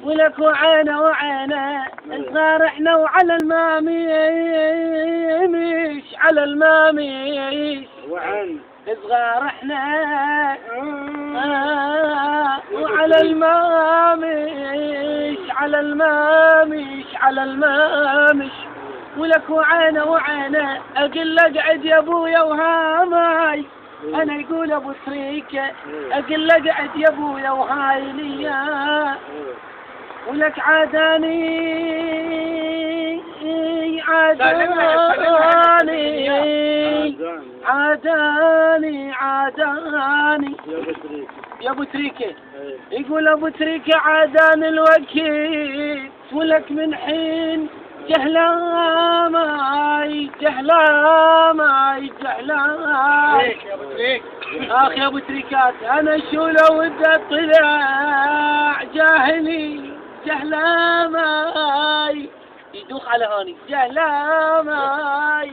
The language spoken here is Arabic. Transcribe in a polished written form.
ولك وعينه وعينه صغار احنا وعلى الماميش على الماميش صغار احنا وعلى الماميش على الماميش على المامش ولك وعينه وعينه اقول اقعد يا ابويا وهاماي انا يقول ابو تريكه اقول اقعد يا ابويا وهاي ليا ولك عاداني عاداني عاداني عاداني يا ابو تريكه يقول ابو تريكه عاداني الوكيل ولك من حين جهلاماي جهلاماي جهلاماي اخ يا ابو تريكات انا شو لو ودي طلع جاهلي جهلاماي يدوخ على هاني جهلاماي